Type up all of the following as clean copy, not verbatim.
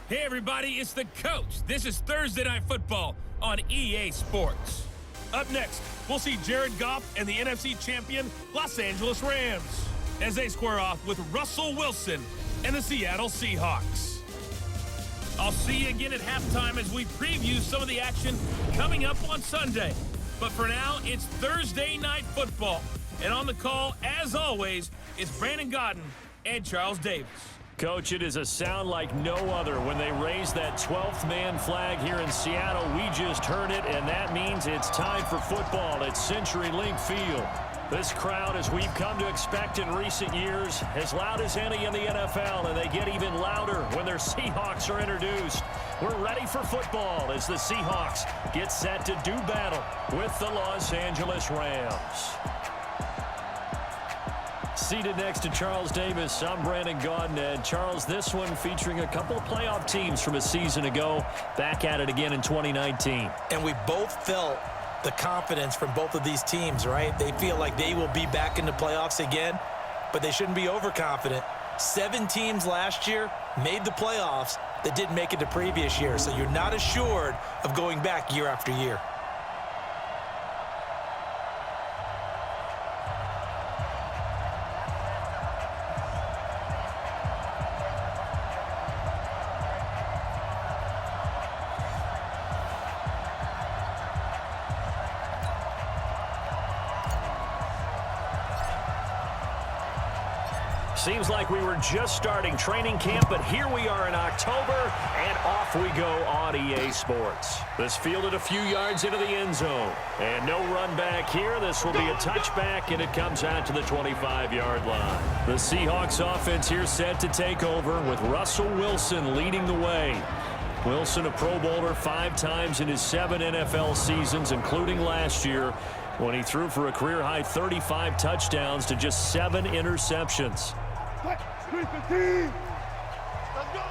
Hey everybody, it's the coach. This is Thursday Night Football on EA Sports. Up next, we'll see Jared Goff and the NFC champion Los Angeles Rams as they square off with Russell Wilson and the Seattle Seahawks. I'll see you again at halftime as we preview some of the action coming up on Sunday. But for now, it's Thursday Night Football. And on the call, as always, is Brandon Godden and Charles Davis. Coach, it is a sound like no other when they raise that 12th man flag here in Seattle. We just heard it, and that means it's time for football at CenturyLink Field. This crowd, as we've come to expect in recent years, as loud as any in the NFL, and they get even louder when their Seahawks are introduced. We're ready for football as the Seahawks get set to do battle with the Los Angeles Rams. Seated next to Charles Davis, I'm Brandon Godden. And Charles, this one featuring a couple of playoff teams from a season ago, back at it again in 2019. And we both felt the confidence from both of these teams, right? They feel like they will be back in the playoffs again, but they shouldn't be overconfident. 7 teams last year made the playoffs that didn't make it the previous year, so you're not assured of going back year after year. Seems like we were just starting training camp, but here we are in October, and off we go on EA Sports. This fielded a few yards into the end zone, and no run back here. This will be a touchback, and it comes out to the 25-yard line. The Seahawks offense here set to take over with Russell Wilson leading the way. Wilson, a Pro Bowler 5 times in his 7 NFL seasons, including last year, when he threw for a career-high 35 touchdowns to just 7 interceptions. Let's go,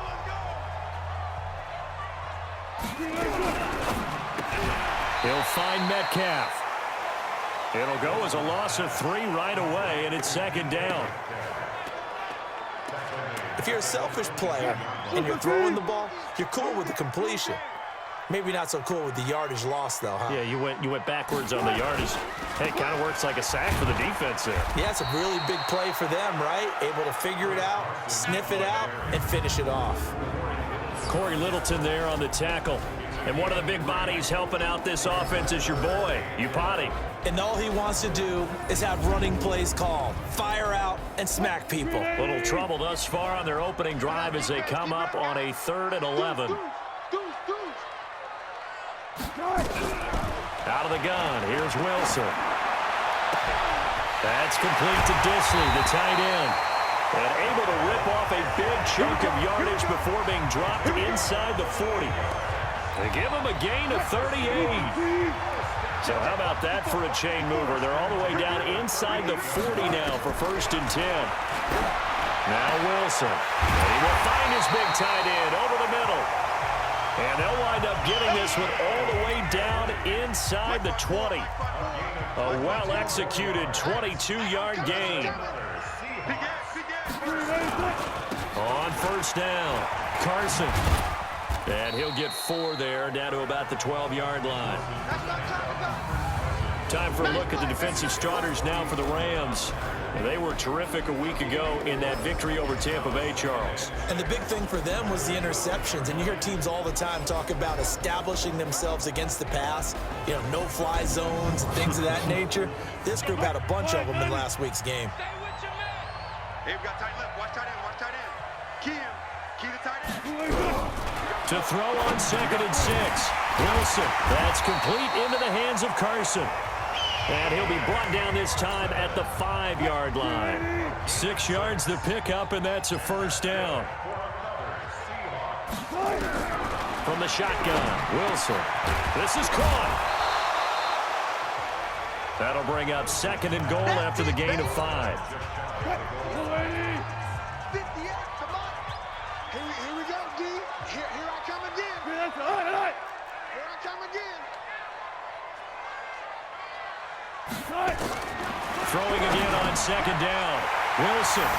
He'll find Metcalf. It'll go as a loss of 3 right away, and it's second down. If you're a selfish player and you're throwing the ball, you're cool with the completion. Maybe not so cool with the yardage loss, though, huh? Yeah, you went backwards on the yardage. Hey, it kind of works like a sack for the defense there. Yeah, it's a really big play for them, right? Able to figure it out, sniff it out, and finish it off. Corey Littleton there on the tackle. And one of the big bodies helping out this offense is your boy, Upati. And all he wants to do is have running plays called. Fire out and smack people. Little trouble thus far on their opening drive as they come up on a 3rd and 11. Out of the gun, here's Wilson. That's complete to Disley, the tight end. And able to rip off a big chunk of yardage before being dropped inside the 40. They give him a gain of 38. So how about that for a chain mover? They're all the way down inside the 40 now for 1st and 10. Now Wilson. And he will find his big tight end over the middle. And they'll wind up getting this one all the way down inside the 20. A well-executed 22-yard gain. On 1st down, Carson. And he'll get 4 there, down to about the 12-yard line. Time for a look at the defensive starters now for the Rams. They were terrific a week ago in that victory over Tampa Bay, Charles. And the big thing for them was the interceptions. And you hear teams all the time talk about establishing themselves against the pass, you know, no-fly zones and things of that nature. This group had a bunch of them in last week's game. Hey, we got tight left. Watch tight end. Watch tight end. Key the tight end. To throw on 2nd and 6. Wilson. That's complete into the hands of Carson. And he'll be brought down this time at the 5-yard line. 6 yards the pickup, and that's a 1st down. From the shotgun, Wilson. This is caught. That'll bring up 2nd and goal after the gain of 5. Here we go, D. Here I come again. Here I come again. Throwing again on 2nd down. Wilson.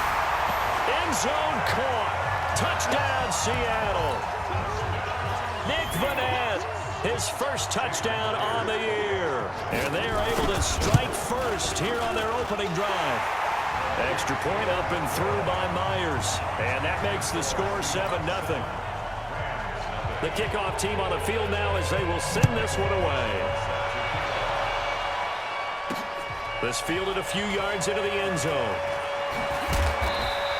End zone caught. Touchdown, Seattle. Nick Vanette, his first touchdown on the year. And they are able to strike first here on their opening drive. Extra point up and through by Myers. And that makes the score 7-0. The kickoff team on the field now as they will send this one away. This fielded a few yards into the end zone.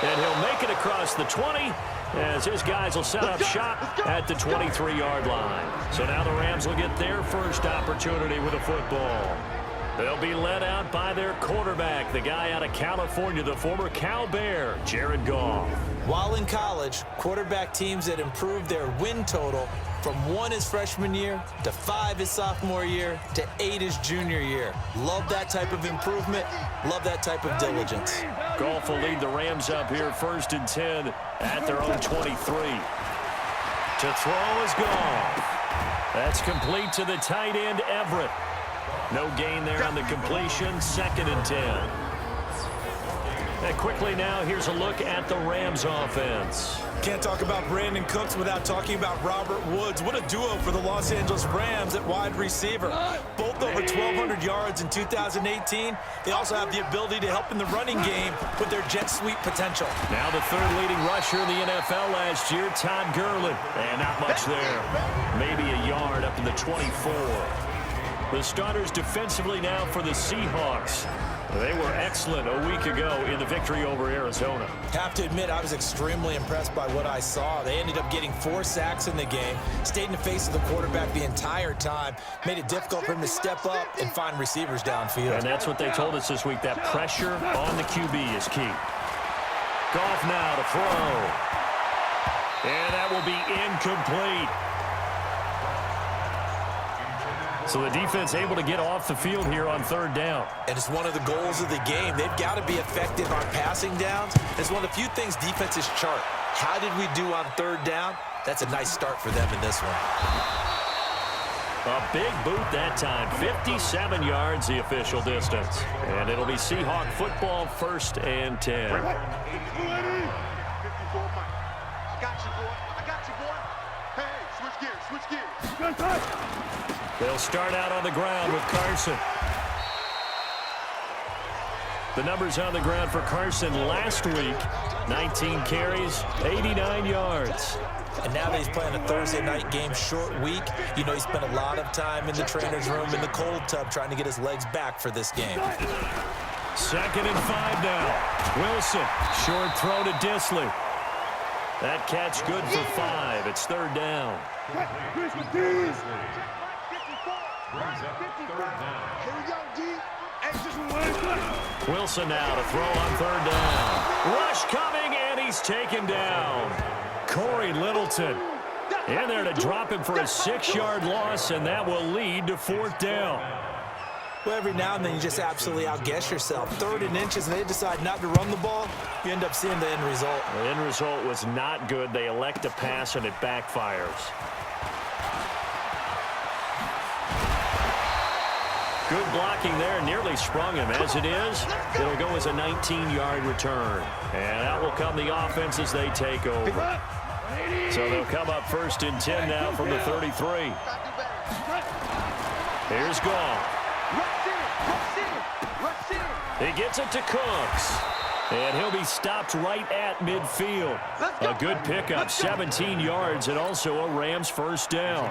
And he'll make it across the 20 as his guys will set up shop at the 23-yard line. So now the Rams will get their first opportunity with a football. They'll be led out by their quarterback, the guy out of California, the former Cal Bear, Jared Goff. While in college, quarterback teams that improved their win total from 1 his freshman year to 5 his sophomore year to 8 his junior year. Love that type of improvement. Love that type of diligence. Goff will lead the Rams up here 1st and 10 at their own 23. To throw is Goff. That's complete to the tight end, Everett. No gain there on the completion. 2nd and 10. And quickly now, here's a look at the Rams offense. Can't talk about Brandon Cooks without talking about Robert Woods. What a duo for the Los Angeles Rams at wide receiver. Both over 1,200 yards in 2018. They also have the ability to help in the running game with their jet sweep potential. Now the 3rd leading rusher in the NFL last year, Todd Gurley. And not much there. Maybe a yard up to the 24. The starters defensively now for the Seahawks. They were excellent a week ago in the victory over Arizona. Have to admit, I was extremely impressed by what I saw. They ended up getting 4 sacks in the game, stayed in the face of the quarterback the entire time, made it difficult for him to step up and find receivers downfield. And that's what they told us this week, that pressure on the QB is key. Goff now to throw. And that will be incomplete. So the defense able to get off the field here on 3rd down. And it's one of the goals of the game. They've got to be effective on passing downs. It's one of the few things defenses chart. How did we do on 3rd down? That's a nice start for them in this one. A big boot that time. 57 yards the official distance. And it'll be Seahawk football 1st and 10. I got you, boy. I got you, boy. Hey, switch gears. They'll start out on the ground with Carson. The numbers on the ground for Carson last week, 19 carries, 89 yards. And now that he's playing a Thursday night game, short week, you know he spent a lot of time in the trainer's room in the cold tub trying to get his legs back for this game. 2nd and 5 now. Wilson, short throw to Disley. That catch good for 5. It's 3rd down. Wilson now to throw on 3rd down. Rush coming, and he's taken down. Corey Littleton in there to drop him for a 6-yard loss, and that will lead to 4th down. Well, every now and then you just absolutely outguess yourself. 3rd and inches, and they decide not to run the ball. You end up seeing the end result. The end result was not good. They elect to pass, and it backfires. Good blocking there, nearly sprung him. As it is, it'll go as a 19-yard return. And out will come the offense as they take over. So they'll come up 1st and 10 now from the 33. Here's Goff. He gets it to Cooks. And he'll be stopped right at midfield. A good pickup, 17 yards, and also a Rams 1st down.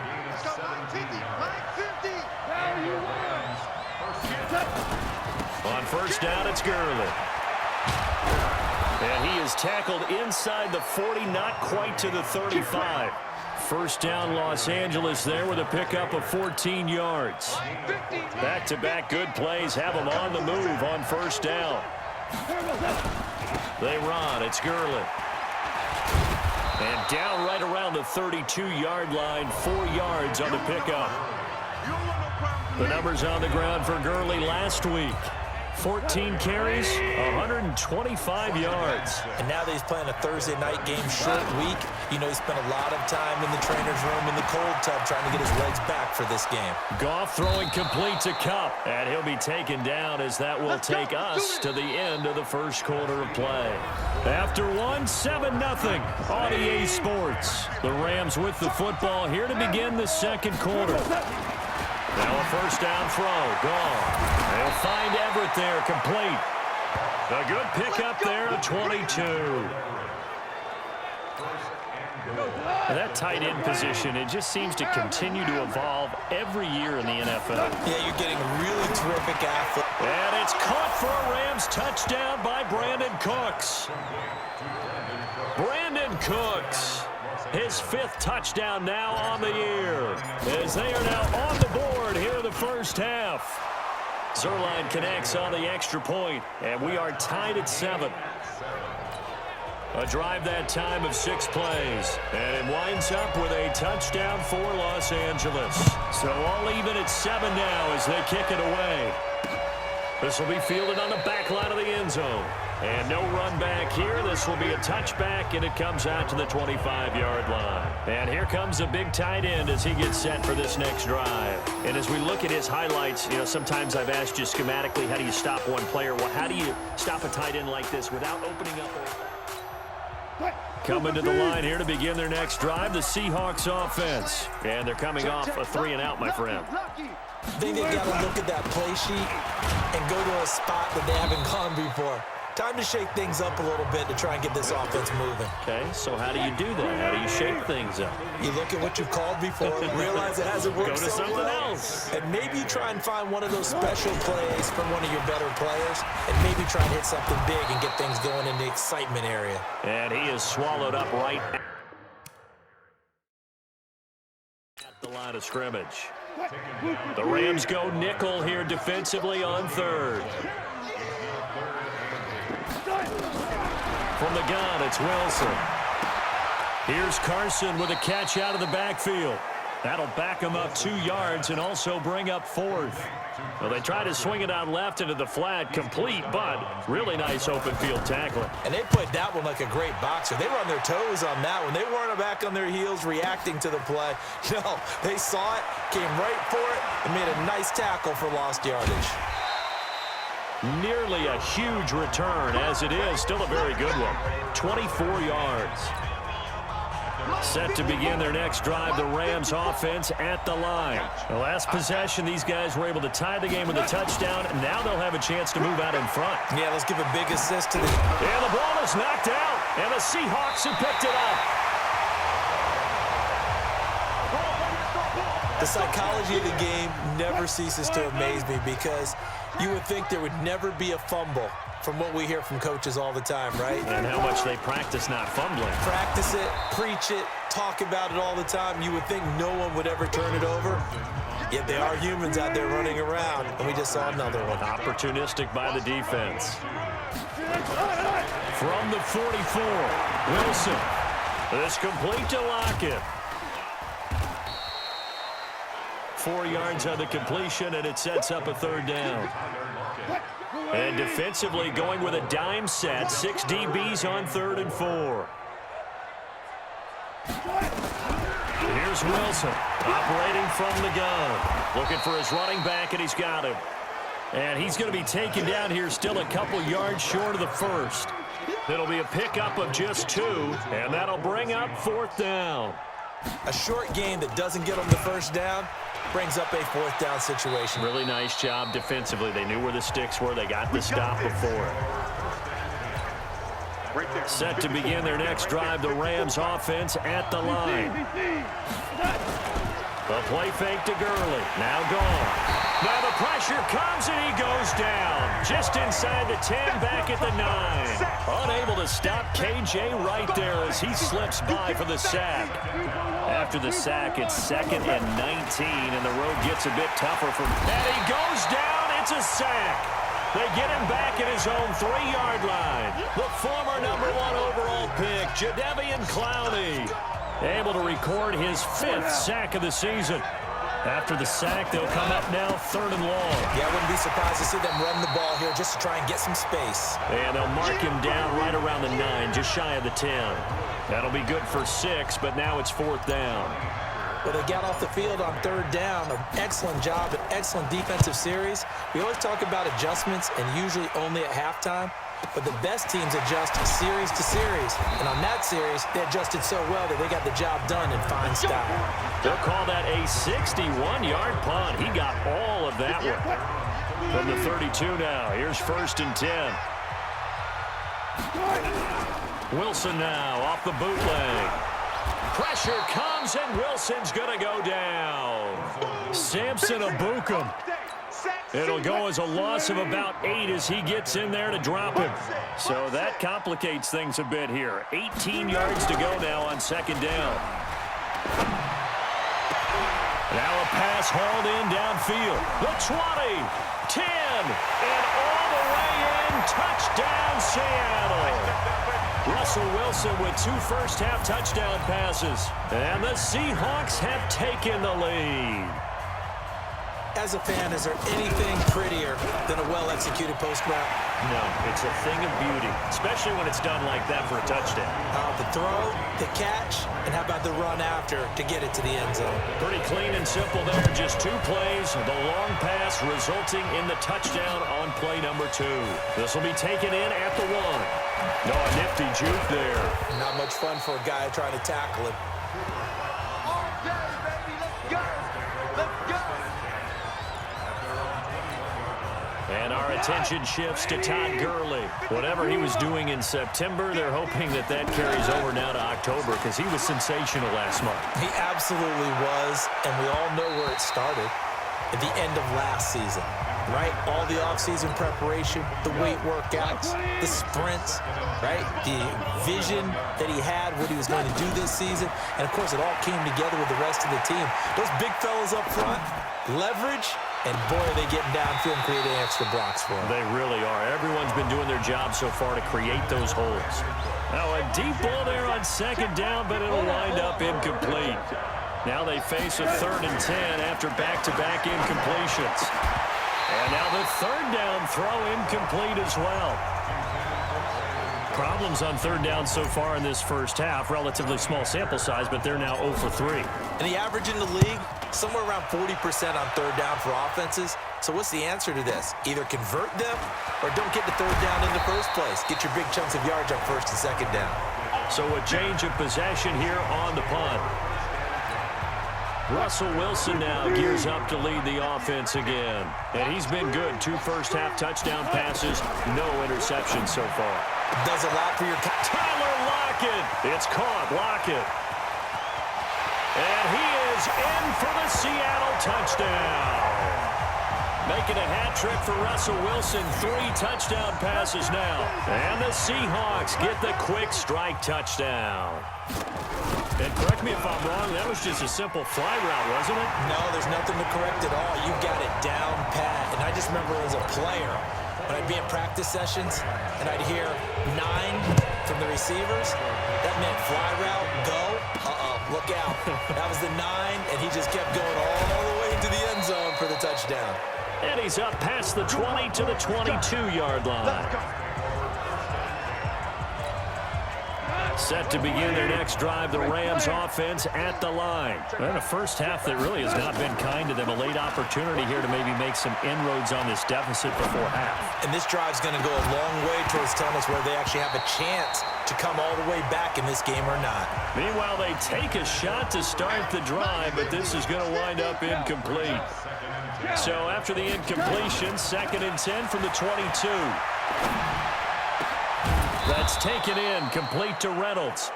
On 1st down, it's Gurley. And he is tackled inside the 40, not quite to the 35. 1st down, Los Angeles there with a pickup of 14 yards. Back-to-back good plays have them on the move on 1st down. They run. It's Gurley. And down right around the 32-yard line, 4 yards on the pickup. The numbers on the ground for Gurley last week. 14 carries, 125 yards. And now that he's playing a Thursday night game, short week, you know he spent a lot of time in the trainer's room in the cold tub trying to get his legs back for this game. Goff throwing complete to Kupp, and he'll be taken down as that will take us to the end of the first quarter of play. After one, 7-0 on EA Sports. The Rams with the football here to begin the second quarter. Now a first down throw, gone. They'll find Everett there, complete. A good pickup there at 22. That tight end position, it just seems to continue to evolve every year in the NFL. Yeah, you're getting a really terrific athlete. And it's caught for a Rams touchdown by Brandon Cooks. Brandon Cooks. His 5th touchdown now on the year, as they are now on the board here in the first half. Zerline connects on the extra point, and we are tied at 7. A drive that time of 6 plays, and it winds up with a touchdown for Los Angeles. So all even at 7 now as they kick it away. This will be fielded on the back line of the end zone. And no run back here. This will be a touchback, and it comes out to the 25-yard line. And here comes a big tight end as he gets set for this next drive. And as we look at his highlights, you know, sometimes I've asked you schematically, how do you stop one player? Well, how do you stop a tight end like this without opening up? Coming to the line here to begin their next drive, the Seahawks offense. And they're coming off a 3-and-out, my friend. I think they've got to look at that play sheet and go to a spot that they haven't gone before. Time to shake things up a little bit to try and get this offense moving. Okay, so how do you do that? How do you shake things up? You look at what you've called before, realize it hasn't worked Go to something else. And maybe you try and find one of those special plays from one of your better players, and maybe try and hit something big and get things going in the excitement area. And he is swallowed up right at the line of scrimmage. The Rams go nickel here defensively on 3rd. From the gun, it's Wilson. Here's Carson with a catch out of the backfield. That'll back him up 2 yards and also bring up 4th. Well, they try to swing it out left into the flat, complete, but really nice open field tackling. And they played that one like a great boxer. They were on their toes on that one. They weren't back on their heels reacting to the play. No, they saw it, came right for it, and made a nice tackle for lost yardage. Nearly a huge return, as it is. Still a very good one. 24 yards. Set to begin their next drive, the Rams offense at the line. The last possession, these guys were able to tie the game with a touchdown, and now they'll have a chance to move out in front. Yeah, let's give a big assist to the... And the ball is knocked out, and the Seahawks have picked it up. The psychology of the game never ceases to amaze me, because you would think there would never be a fumble from what we hear from coaches all the time, right? And how much they practice not fumbling. Practice it, preach it, talk about it all the time. You would think no one would ever turn it over. Yet there are humans out there running around, and we just saw another one. Opportunistic by the defense. From the 44, Wilson. This complete to Lockett. 4 yards on the completion, and it sets up a 3rd down. And defensively going with a dime set, 6 DBs on 3rd and 4. Here's Wilson, operating from the gun. Looking for his running back, and he's got him. And he's going to be taken down here, still a couple yards short of the 1st. It'll be a pickup of just 2, and that'll bring up 4th down. A short game that doesn't get them the 1st down brings up a 4th down situation. Really nice job defensively. They knew where the sticks were. They got the stop before. Set to begin their next drive, the Rams offense at the line. A play fake to Gurley. Now gone. Now the pressure comes, and he goes down. Just inside the 10, back at the 9. Unable to stop KJ right there as he slips by for the sack. After the sack, it's 2nd and 19, and the road gets a bit tougher for him. And he goes down. It's a sack. They get him back at his own 3-yard line. The former #1 overall pick, Jadeveon Clowney, able to record his 5th sack of the season. After the sack, they'll come up now 3rd and long. Yeah, I wouldn't be surprised to see them run the ball here just to try and get some space. And they'll mark him down right around the 9, just shy of the 10. That'll be good for 6, but now it's 4th down. Well, they got off the field on 3rd down. An excellent job, an excellent defensive series. We always talk about adjustments and usually only at halftime. But the best teams adjust series to series. And on that series, they adjusted so well that they got the job done in fine style. They'll call that a 61-yard punt. He got all of that one. From the 32 now, here's 1st and 10. Wilson now off the bootleg. Pressure comes, and Wilson's going to go down. Samson Abukum. It'll go as a loss of about 8 as he gets in there to drop him. So that complicates things a bit here. 18 yards to go now on 2nd down. Now a pass hauled in downfield. The 20, 10, and all the way in. Touchdown, Seattle. Russell Wilson with 2 first-half touchdown passes. And the Seahawks have taken the lead. As a fan, is there anything prettier than a well-executed post route? No, it's a thing of beauty, especially when it's done like that for a touchdown. The throw, the catch, and how about the run after to get it to the end zone? Pretty clean and simple there. Just 2 plays. The long pass resulting in the touchdown on play number 2. This will be taken in at the 1. No, a nifty juke there. Not much fun for a guy trying to tackle him. And our attention shifts to Todd Gurley. Whatever he was doing in September, they're hoping that that carries over now to October because he was sensational last month. He absolutely was, and we all know where it started. At the end of last season, right? All the offseason preparation, the weight workouts, the sprints, right? The vision that he had, what he was going to do this season. And, of course, it all came together with the rest of the team. Those big fellas up front, leverage, and, boy, are they getting downfield and creating extra blocks for him. They really are. Everyone's been doing their job so far to create those holes. Now a deep ball there on 2nd down, but it'll wind up incomplete. Now they face a 3rd and 10 after back-to-back incompletions. And now the 3rd down throw incomplete as well. Problems on 3rd down so far in this first half. Relatively small sample size, but they're now 0 for 3. And the average in the league, somewhere around 40% on 3rd down for offenses. So what's the answer to this? Either convert them or don't get the 3rd down in the first place. Get your big chunks of yards on 1st and 2nd down. So a change of possession here on the punt. Russell Wilson now gears up to lead the offense again. And he's been good. 2 first-half touchdown passes, no interceptions so far. Does a lot for your... Tyler Lockett. It's caught. Lockett. And he is in for the Seattle touchdown. Making a hat trick for Russell Wilson. 3 touchdown passes now. And the Seahawks get the quick strike touchdown. And correct me if I'm wrong, that was just a simple fly route, wasn't it? No, there's nothing to correct at all. You got it down pat. And I just remember as a player, when I'd be in practice sessions and I'd hear 9 from the receivers, that meant fly route, go. Look out. That was the 9, and he just kept going all the way into the end zone for the touchdown. And he's up past the 20 to the 22-yard line. Set to begin their next drive, the Rams offense at the line. And a first half that really has not been kind to them. A late opportunity here to maybe make some inroads on this deficit before half. And this drive's going to go a long way towards telling us whether they actually have a chance to come all the way back in this game or not. Meanwhile, they take a shot to start the drive, but this is going to wind up incomplete. So after the incompletion, 2nd and 10 from the 22. That's taken in, complete to Reynolds.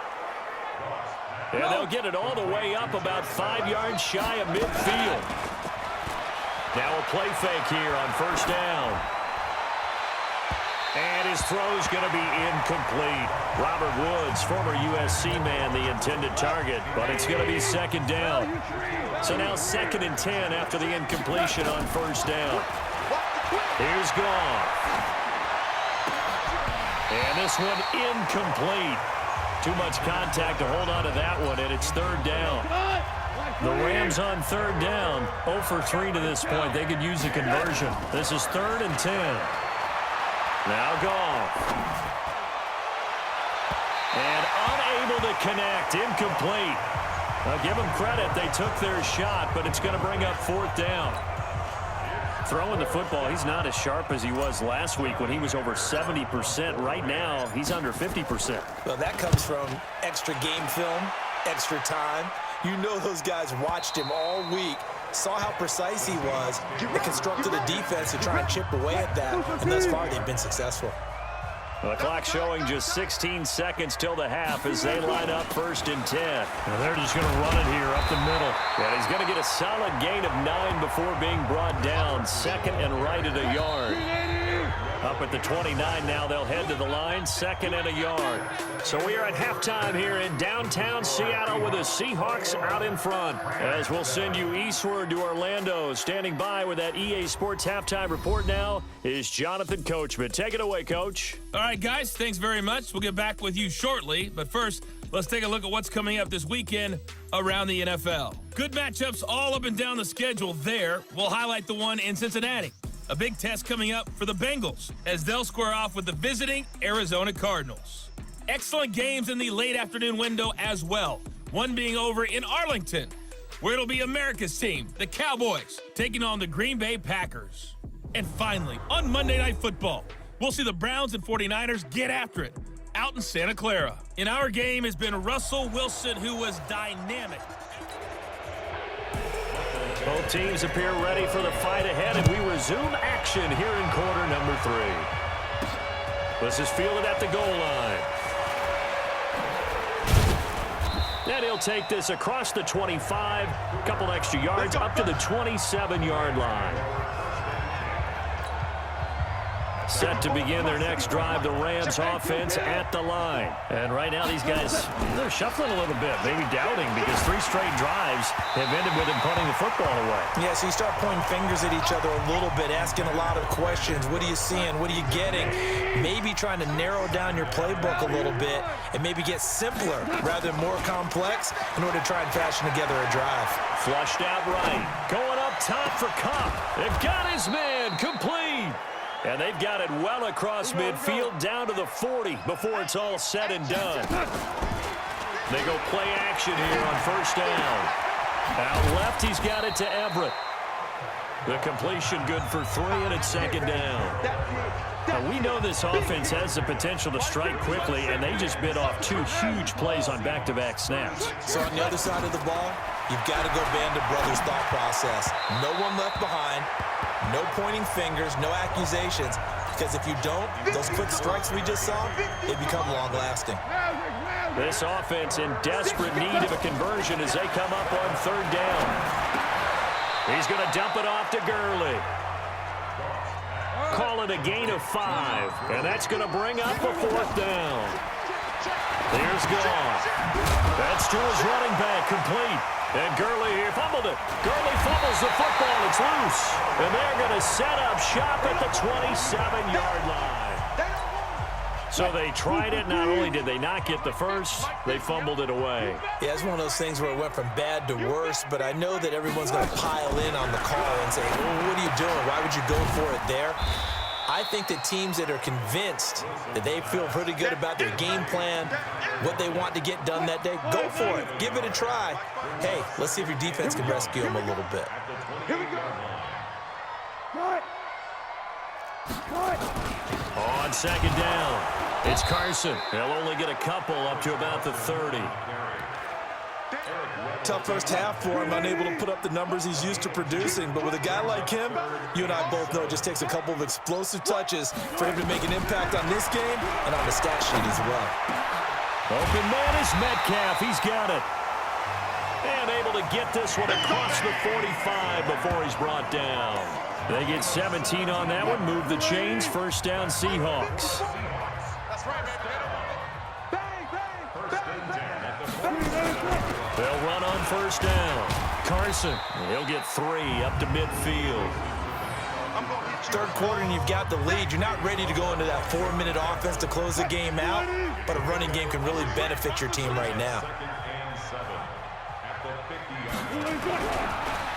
And they'll get it all the way up about 5 yards shy of midfield. Now a play fake here on 1st down. And his throw's going to be incomplete. Robert Woods, former USC man, the intended target, but it's going to be 2nd down. So now 2nd and 10 after the incompletion on 1st down. Here's Goff. And this one incomplete. Too much contact to hold on to that one, and it's 3rd down. The Rams on third down. 0 for 3 to this point. They could use a conversion. This is 3rd and 10. Now Goff. And unable to connect. Incomplete. I'll give them credit. They took their shot, but it's going to bring up 4th down. Throwing the football, he's not as sharp as he was last week when he was over 70%. Right now, he's under 50%. Well, that comes from extra game film, extra time. You know those guys watched him all week, saw how precise he was, and constructed a defense to try and chip away at that. And thus far, they've been successful. The clock showing just 16 seconds till the half as they line up 1st and 10. And they're just going to run it here up the middle. And he's going to get a solid gain of 9 before being brought down. 2nd and right at a yard. Up at the 29 now, they'll head to the line, 2nd and a yard. So we are at halftime here in downtown Seattle with the Seahawks out in front. As we'll send you eastward to Orlando. Standing by with that EA Sports halftime report now is Jonathan Coachman. Take it away, Coach. All right, guys, thanks very much. We'll get back with you shortly. But first, let's take a look at what's coming up this weekend around the NFL. Good matchups all up and down the schedule there. We'll highlight the one in Cincinnati. A big test coming up for the Bengals as they'll square off with the visiting Arizona Cardinals. Excellent games in the late afternoon window as well. One being over in Arlington, where it'll be America's team, the Cowboys, taking on the Green Bay Packers. And finally, on Monday Night Football, we'll see the Browns and 49ers get after it out in Santa Clara. In our game has been Russell Wilson, who was dynamic. Both teams appear ready for the fight ahead, and we resume action here in quarter number 3. This is fielded at the goal line. And he'll take this across the 25, a couple extra yards, up to the 27-yard line. Set to begin their next drive, the Rams offense at the line. And right now these guys, they're shuffling a little bit, maybe doubting, because 3 straight drives have ended with them punting the football away. Yeah, so you start pointing fingers at each other a little bit, asking a lot of questions. What are you seeing? What are you getting? Maybe trying to narrow down your playbook a little bit and maybe get simpler rather than more complex in order to try and fashion together a drive. Flushed out right. Going up top for Kupp. They've got his man complete. And they've got it well across midfield down to the 40 before it's all said and done. They go play action here on 1st down. Out left, he's got it to Everett. The completion good for 3, and it's 2nd down. Now, we know this offense has the potential to strike quickly, and they just bit off 2 huge plays on back-to-back snaps. So on the other side of the ball, you've got to go band of brothers thought process. No one left behind. No pointing fingers, no accusations, because if you don't, those quick strikes we just saw, they become long-lasting. This offense in desperate need of a conversion as they come up on 3rd down. He's going to dump it off to Gurley. Call it a gain of 5, and that's going to bring up a 4th down. Here's Goff. That's to his running back, complete. And Gurley here fumbled it. Gurley fumbles the football. It's loose. And they're going to set up shop at the 27-yard line. So they tried it. Not only did they not get the first, they fumbled it away. Yeah, it's one of those things where it went from bad to worse, but I know that everyone's going to pile in on the call and say, well, what are you doing? Why would you go for it there? I think that teams that are convinced that they feel pretty good about their game plan, what they want to get done that day, go for it. Give it a try. Hey, let's see if your defense can rescue them a little bit. Here we go. On 2nd down, it's Carson. They'll only get a couple up to about the 30. Tough first half for him, unable to put up the numbers he's used to producing. But with a guy like him, you and I both know it just takes a couple of explosive touches for him to make an impact on this game and on the stat sheet as well. Open man is Metcalf. He's got it. And able to get this one across the 45 before he's brought down. They get 17 on that one. Move the chains. 1st down, Seahawks. That's right, man. They'll run on 1st down. Carson, he'll get 3 up to midfield. 3rd quarter and you've got the lead. You're not ready to go into that 4-minute offense to close the game out, but a running game can really benefit your team right now.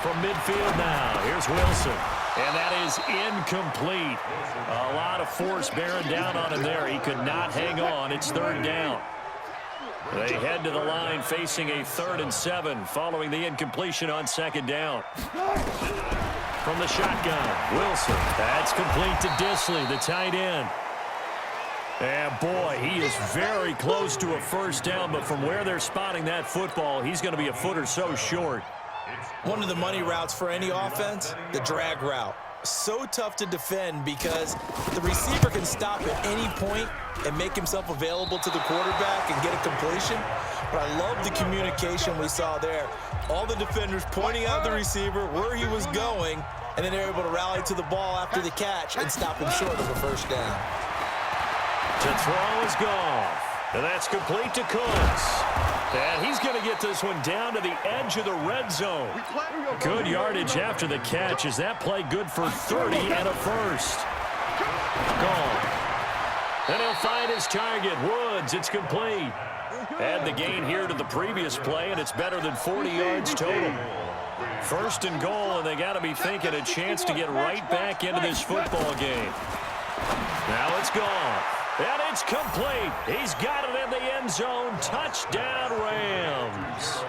From midfield now, here's Wilson. And that is incomplete. A lot of force bearing down on him there. He could not hang on. It's third down. They head to the line facing a 3rd and 7 following the incompletion on second down. From the shotgun, Wilson. That's complete to Disley, the tight end. And boy, he is very close to a first down, but from where they're spotting that football, he's going to be a foot or so short. One of the money routes for any offense, the drag route. So tough to defend because the receiver can stop at any point and make himself available to the quarterback and get a completion. But I love the communication we saw there. All the defenders pointing out the receiver where he was going, and then they're able to rally to the ball after the catch and stop him short of a first down. To throw is Goff. And that's complete to Cooks. And he's going to get this one down to the edge of the red zone. Good yardage after the catch. Is that play good for 30 and a first? Gone. And he'll find his target. Woods, it's complete. Add the gain here to the previous play, and it's better than 40 yards total. First and goal, and they got to be thinking a chance to get right back into this football game. Now it's gone. And it's complete. He's got it in the end zone. Touchdown, Rams.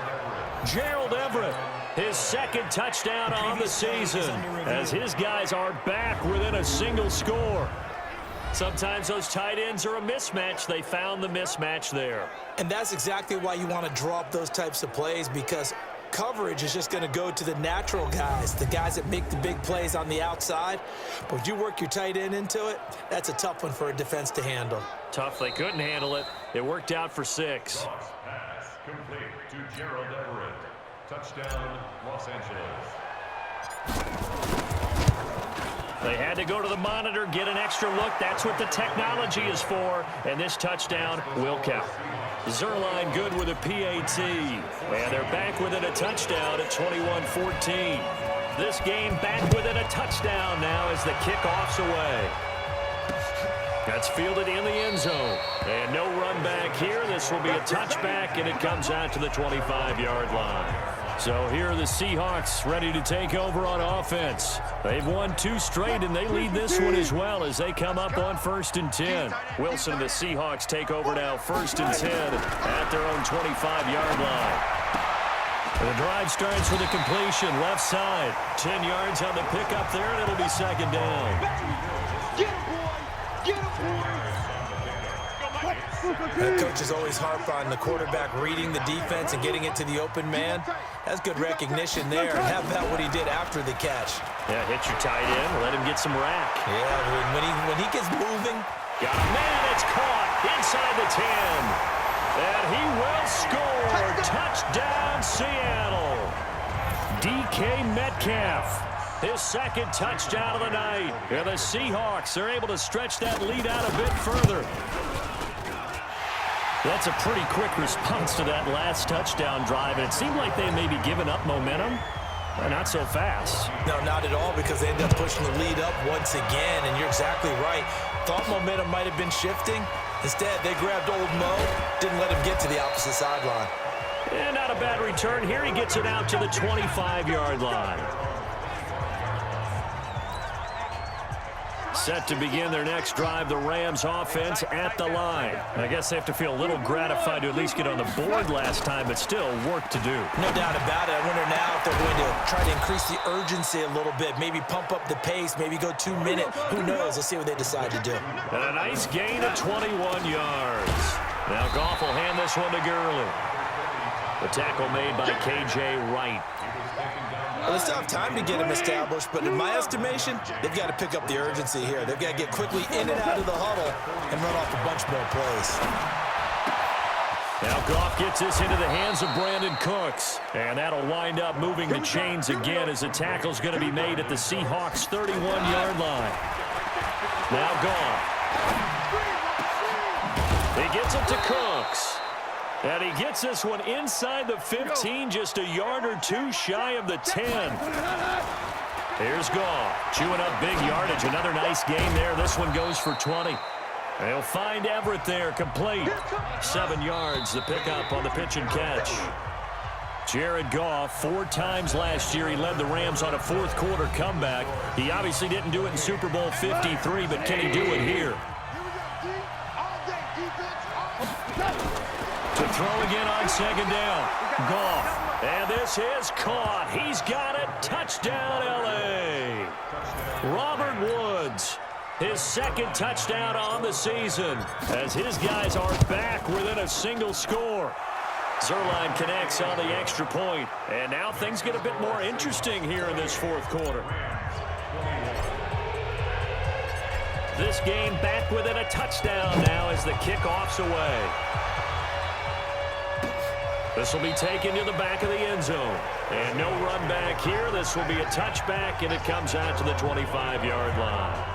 Gerald Everett, his 2nd touchdown on the season, as his guys are back within a single score. Sometimes those tight ends are a mismatch. They found the mismatch there. And that's exactly why you want to draw up those types of plays, because coverage is just going to go to the natural guys, the guys that make the big plays on the outside. But when you work your tight end into it, that's a tough one for a defense to handle. Tough. They couldn't handle it. It worked out for 6. Pass complete to Gerald Everett. Touchdown, Los Angeles. They had to go to the monitor, get an extra look. That's what the technology is for. And this touchdown will count. Zerline good with a PAT. And they're back within a touchdown at 21-14. This game back within a touchdown now as the kickoff's away. That's fielded in the end zone. And no run back here. This will be a touchback, and it comes out to the 25-yard line. So here are the Seahawks ready to take over on offense. They've won 2 straight, and they lead this one as well as they come up on 1st and 10. Wilson and the Seahawks take over now 1st and 10 at their own 25-yard line. The drive starts with a completion left side. 10 yards on the pickup there, and it'll be 2nd down. Get him, boy! Get him, boy! The coaches always harp on the quarterback reading the defense and getting it to the open man. That's good recognition there. And how about what he did after the catch? Yeah, hit your tight end, let him get some rack. Yeah, when he gets moving. Got a man, it's caught inside the 10. And he will score. Touchdown, Seattle. DK Metcalf, his 2nd touchdown of the night. And the Seahawks are able to stretch that lead out a bit further. That's a pretty quick response to that last touchdown drive. And it seemed like they may be giving up momentum. Not so fast. No, not at all, because they end up pushing the lead up once again. And you're exactly right. Thought momentum might have been shifting. Instead, they grabbed old Mo, didn't let him get to the opposite sideline. And not a bad return here. He gets it out to the 25-yard line. Set to begin their next drive, the Rams offense at the line. I guess they have to feel a little gratified to at least get on the board last time, but still work to do. No doubt about it. I wonder now if they're going to try to increase the urgency a little bit, maybe pump up the pace, maybe go 2 minute. Who knows? Let's see what they decide to do. And a nice gain of 21 yards. Now Goff will hand this one to Gurley. The tackle made by K.J. Wright. Well, they still have time to get him established, but in my estimation, they've got to pick up the urgency here. They've got to get quickly in and out of the huddle and run off a bunch more plays. Now Goff gets this into the hands of Brandon Cooks. And that'll wind up moving the chains again as the tackle's going to be made at the Seahawks' 31-yard line. Now Goff. He gets it to Cooks. And he gets this one inside the 15, just a yard or 2 shy of the 10. Here's Goff, chewing up big yardage. Another nice gain there. This one goes for 20. They'll find Everett there, complete. 7 yards, the pickup on the pitch and catch. Jared Goff, 4 times last year he led the Rams on a fourth quarter comeback. He obviously didn't do it in Super Bowl 53, but can he do it here? To throw again on second down. Goff. And this is caught. He's got it. Touchdown, L.A. Robert Woods. His second touchdown on the season as his guys are back within a single score. Zerline connects on the extra point, and now things get a bit more interesting here in this fourth quarter. This game back within a touchdown now as the kickoff's away. This will be taken to the back of the end zone. And no run back here. This will be a touchback, and it comes out to the 25-yard line.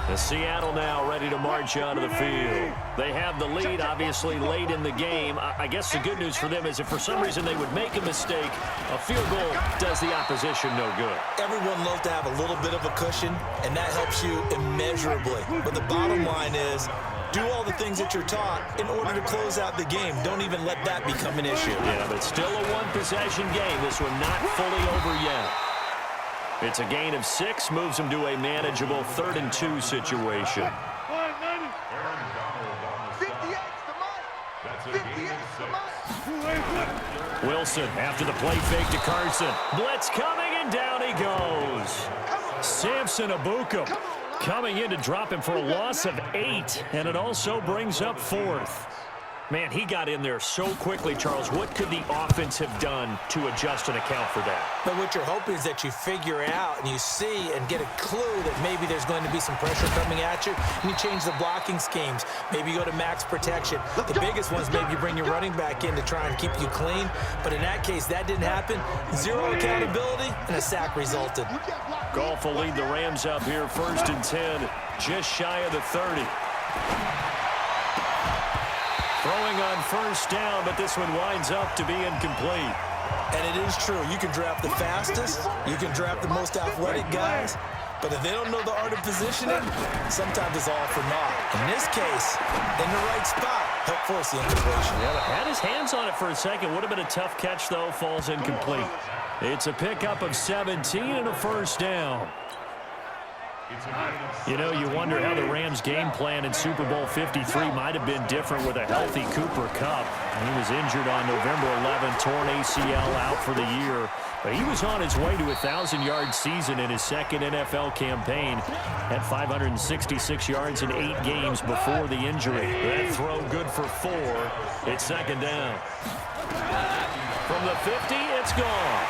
The Seattle now ready to march onto the field. They have the lead, obviously, late in the game. I guess the good news for them is if for some reason they would make a mistake, a field goal does the opposition no good. Everyone loves to have a little bit of a cushion, and that helps you immeasurably. But the bottom line is, do all the things that you're taught in order to close out the game. Don't even let that become an issue. Yeah, but still a one-possession game. This one not fully over yet. It's a gain of 6, moves them to a manageable 3rd and 2 situation. Wilson after the play fake to Carson. Blitz coming, and down he goes. Samson Abukum coming in to drop him for a loss of 8, and it also brings up 4th. Man, he got in there so quickly, Charles. What could the offense have done to adjust and account for that? But what you're hoping is that you figure out and you see and get a clue that maybe there's going to be some pressure coming at you, and you change the blocking schemes. Maybe you go to max protection. The biggest one is maybe you bring your running back in to try and keep you clean. But in that case, that didn't happen. 0 accountability, and a sack resulted. Goff will lead the Rams up here, 1st and 10, just shy of the 30. Throwing on 1st down, but this one winds up to be incomplete. And it is true. You can draft the fastest. You can draft the most athletic guys. But if they don't know the art of positioning, sometimes it's all for naught. In this case, in the right spot, help force the incompletion. Yeah, had his hands on it for a second. Would have been a tough catch, though. Falls incomplete. It's a pickup of 17 and a 1st down. You know, you wonder how the Rams' game plan in Super Bowl 53 might have been different with a healthy Cooper Kupp. He was injured on November 11, torn ACL, out for the year. But he was on his way to a 1,000-yard season in his second NFL campaign. Had 566 yards in 8 games before the injury. That throw good for 4. It's 2nd down. From the 50, it's gone.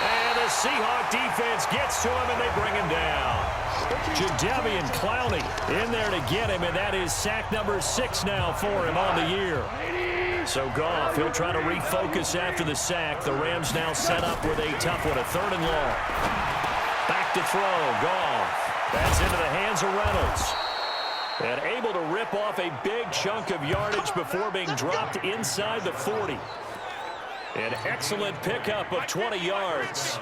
And the Seahawks defense gets to him, and they bring him down. Jadeveon Clowney in there to get him, and that is sack number 6 now for him on the year. So Goff, he'll try to refocus after the sack. The Rams now set up with a tough one, a 3rd and long. Back to throw, Goff. That's into the hands of Reynolds. And able to rip off a big chunk of yardage before being dropped inside the 40. An excellent pickup of 20 yards.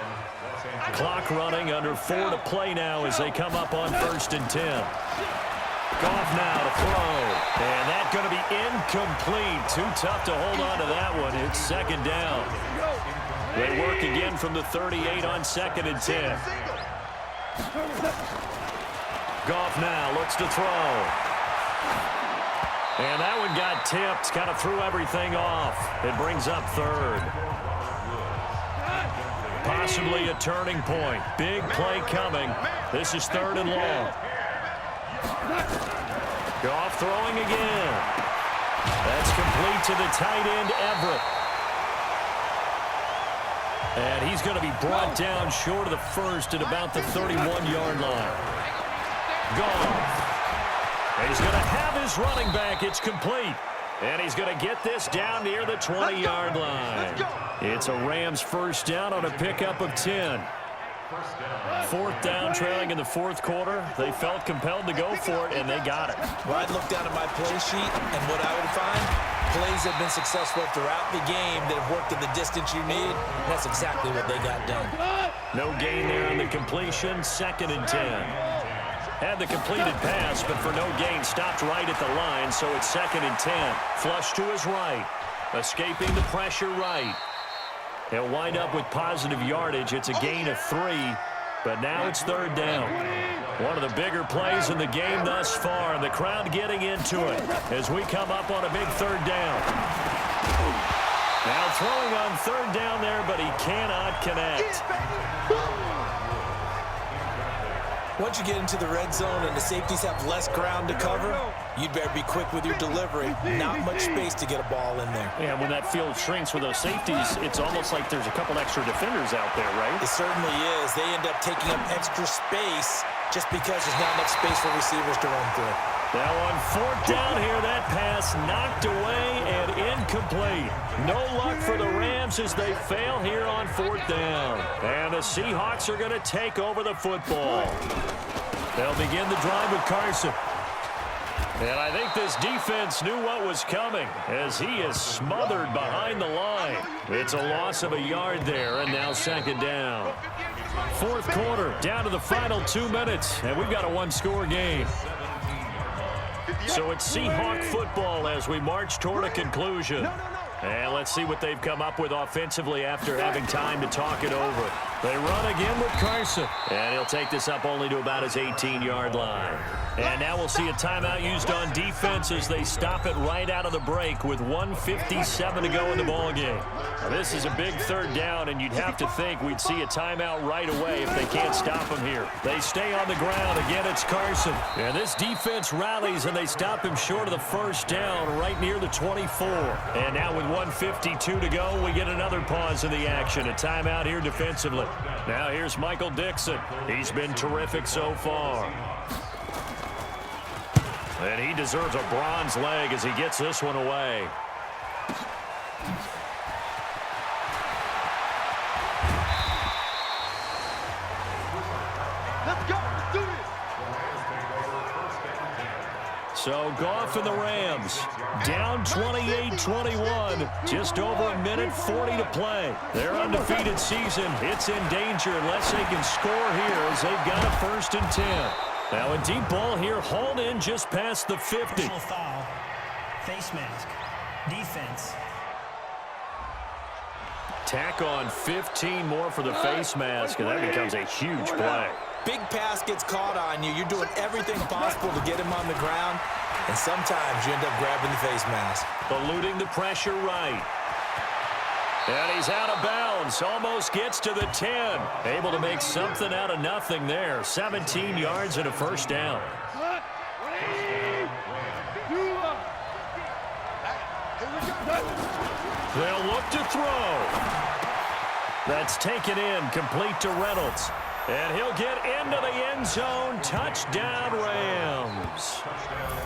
Clock running, under 4 to play now as they come up on 1st and 10. Goff now to throw. And that's going to be incomplete. Too tough to hold on to that one. It's 2nd down. They work again from the 38 on 2nd and 10. Goff now looks to throw. And that one got tipped, kind of threw everything off. It brings up 3rd. Possibly a turning point. Big play coming. This is 3rd and long. Goff throwing again. That's complete to the tight end, Everett. And he's going to be brought down short of the 1st at about the 31-yard line. Goff. And he's going to have his running back. It's complete. And he's going to get this down near the 20-yard line. It's a Rams 1st down on a pickup of 10. 4th down, trailing in the 4th quarter. They felt compelled to go for it, and they got it. Well, I'd look down at my play sheet, and what I would find, plays have been successful throughout the game that have worked at the distance you need. And that's exactly what they got done. No gain there on the completion. 2nd and 10. Had the completed pass, but for no gain, stopped right at the line, so it's 2nd and 10. Flush to his right. Escaping the pressure right. He'll wind up with positive yardage. It's a gain of 3, but now it's 3rd down. One of the bigger plays in the game thus far, and the crowd getting into it as we come up on a big 3rd down. Now throwing on 3rd down there, but he cannot connect. Once you get into the red zone and the safeties have less ground to cover, you'd better be quick with your delivery. Not much space to get a ball in there. Yeah, when that field shrinks with those safeties, it's almost like there's a couple extra defenders out there, right? It certainly is. They end up taking up extra space just because there's not enough space for receivers to run through. Now on 4th down here, that pass knocked away and incomplete. No luck for the Rams as they fail here on 4th down. And the Seahawks are going to take over the football. They'll begin the drive with Carson. And I think this defense knew what was coming as he is smothered behind the line. It's a loss of a yard there, and now 2nd down. 4th quarter, down to the final 2 minutes, and we've got a 1-score game. So it's Seahawk football as we march toward a conclusion. And let's see what they've come up with offensively after having time to talk it over. They run again with Carson. And he'll take this up only to about his 18-yard line. And now we'll see a timeout used on defense as they stop it right out of the break with 1:57 to go in the ballgame. Now, this is a big 3rd down, and you'd have to think we'd see a timeout right away if they can't stop him here. They stay on the ground. Again, it's Carson. And this defense rallies, and they stop him short of the 1st down right near the 24. And now with 1:52 to go, we get another pause in the action. A timeout here defensively. Now here's Michael Dixon. He's been terrific so far. And he deserves a bronze leg as he gets this one away. Let's go. Let's do this. So Goff and the Rams down 28-21. Just over a minute 40 to play. Their undefeated season, it's in danger unless they can score here as they've got a 1st and 10. Now a deep ball here, hauled in just past the 50. Personal foul, face mask, defense. Tack on 15 more for the face mask, and that becomes a huge play. Big pass gets caught on you. You're doing everything possible to get him on the ground, and sometimes you end up grabbing the face mask. Eluding the pressure right. And he's out of bounds. Almost gets to the 10. Able to make something out of nothing there. 17 yards and a 1st down. They'll look to throw. That's taken in, complete to Reynolds. And he'll get into the end zone. Touchdown, Rams.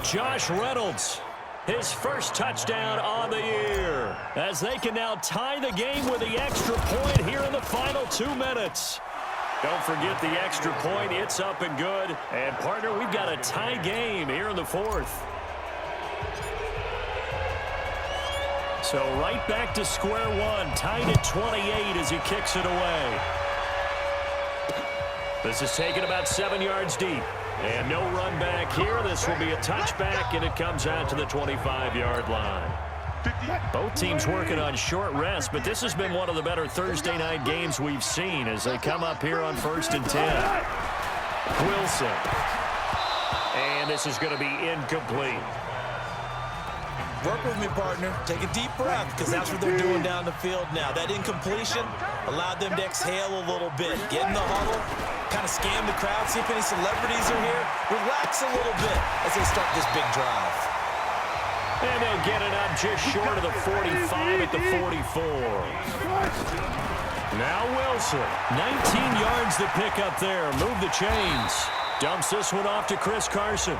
Josh Reynolds, his 1st touchdown on the year, as they can now tie the game with the extra point here in the final 2 minutes. Don't forget the extra point. It's up and good. And, partner, we've got a tie game here in the 4th. So right back to square one, tied at 28 as he kicks it away. This is taken about 7 yards deep. And no run back here. This will be a touchback, and it comes out to the 25-yard line. Both teams working on short rest, but this has been one of the better Thursday night games we've seen as they come up here on 1st and 10. Wilson. And this is going to be incomplete. Work with me, partner. Take a deep breath, because that's what they're doing down the field now. That incompletion allowed them to exhale a little bit. Get in the huddle, kind of scan the crowd, see if any celebrities are here. Relax a little bit as they start this big drive. And they'll get it up just short of the 45 at the 44. Now Wilson, 19 yards to pick up there. Move the chains. Dumps this one off to Chris Carson.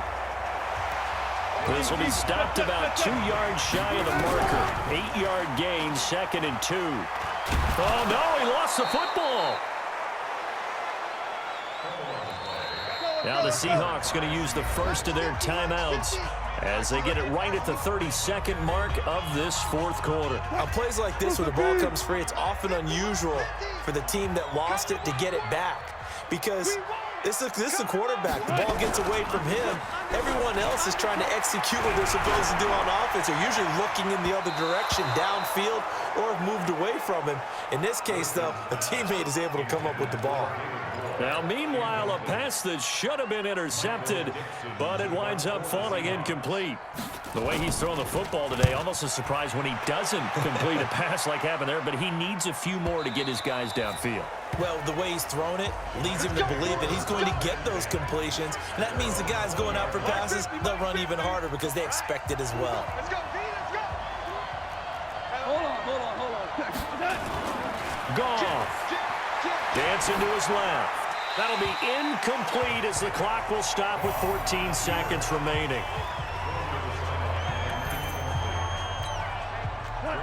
This will be stopped about 2 yards shy of the marker. 8-yard gain, 2nd and 2. Oh, no, he lost the football. Now the Seahawks going to use the first of their timeouts as they get it right at the 32nd mark of this 4th quarter. On plays like this where the ball comes free, it's often unusual for the team that lost it to get it back, because this is the quarterback. The ball gets away from him, everyone else is trying to execute what they're supposed to do on offense. They're usually looking in the other direction, downfield, or have moved away from him. In this case, though, a teammate is able to come up with the ball. Now, meanwhile, a pass that should have been intercepted, but it winds up falling incomplete. The way he's throwing the football today, almost a surprise when he doesn't complete a pass like happened there, but he needs a few more to get his guys downfield. Well, the way he's thrown it leads him to believe that he's going to get those completions. And that means the guys going out for passes, they'll run even harder because they expect it as well. Let's go, V, let's go. Hold on. Goff dancing to his left. That'll be incomplete as the clock will stop with 14 seconds remaining.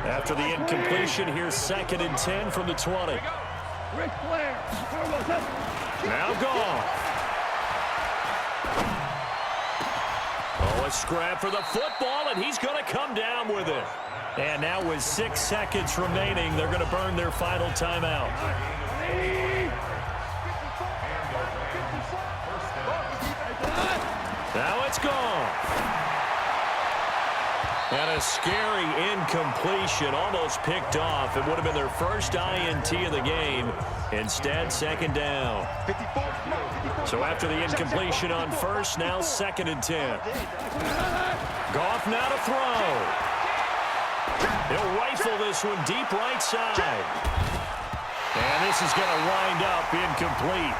After the incompletion, here's 2nd and 10 from the 20. Now Goff. Oh, a scrap for the football, and he's going to come down with it. And now with 6 seconds remaining, they're going to burn their final timeout. Now it's gone. And a scary incompletion, almost picked off. It would have been their first INT of the game. Instead, 2nd down. So after the incompletion on first, now 2nd and 10. Goff now to throw. He'll rifle this one deep right side. And this is going to wind up incomplete.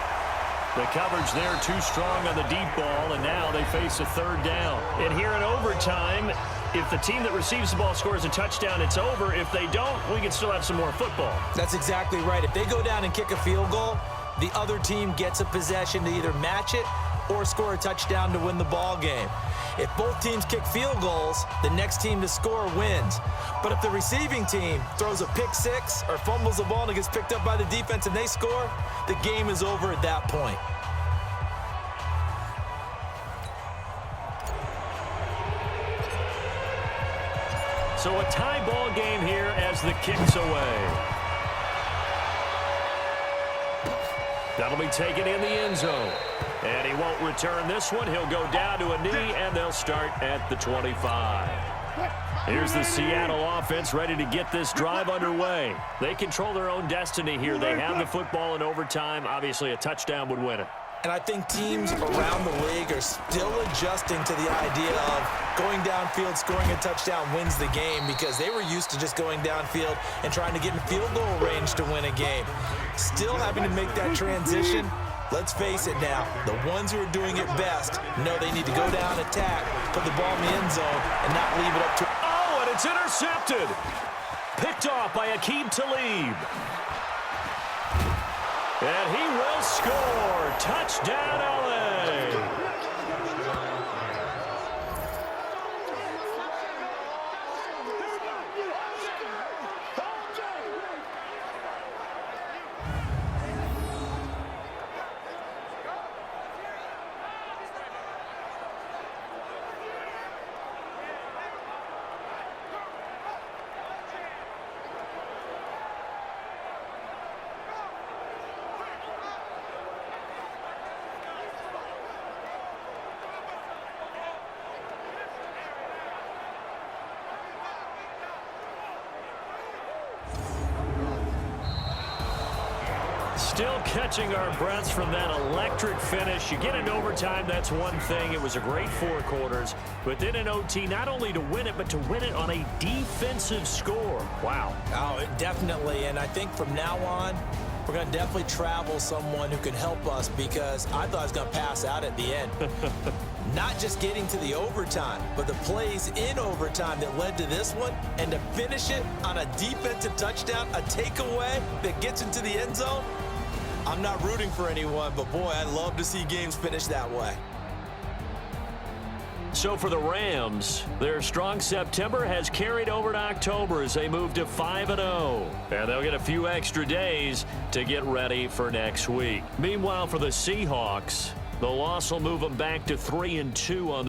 The coverage there too strong on the deep ball, and now they face a 3rd down. And here in overtime, if the team that receives the ball scores a touchdown, it's over. If they don't, we can still have some more football. That's exactly right. If they go down and kick a field goal, the other team gets a possession to either match it or score a touchdown to win the ball game. If both teams kick field goals, the next team to score wins. But if the receiving team throws a pick six or fumbles the ball and it gets picked up by the defense and they score, the game is over at that point. So a tie ball game here as the kick's away. That'll be taken in the end zone. And he won't return this one. He'll go down to a knee, and they'll start at the 25. Here's the Seattle offense ready to get this drive underway. They control their own destiny here. They have the football in overtime. Obviously, a touchdown would win it. And I think teams around the league are still adjusting to the idea of going downfield, scoring a touchdown wins the game, because they were used to just going downfield and trying to get in field goal range to win a game. Still having to make that transition. Let's face it now, the ones who are doing it best know they need to go down, attack, put the ball in the end zone, and not leave it up to... Oh, and it's intercepted. Picked off by Aqib Talib. And he will score. Touchdown, LA. Still catching our breaths from that electric finish. You get in overtime, that's one thing. It was a great 4 quarters. But then in OT, not only to win it, but to win it on a defensive score. Wow. Oh, definitely. And I think from now on, we're going to definitely travel someone who can help us, because I thought I was going to pass out at the end. Not just getting to the overtime, but the plays in overtime that led to this one, and to finish it on a defensive touchdown, a takeaway that gets into the end zone. I'm not rooting for anyone, but boy, I'd love to see games finish that way. So for the Rams, their strong September has carried over to October as they move to 5-0. And they'll get a few extra days to get ready for next week. Meanwhile, for the Seahawks, the loss will move them back to 3-2 on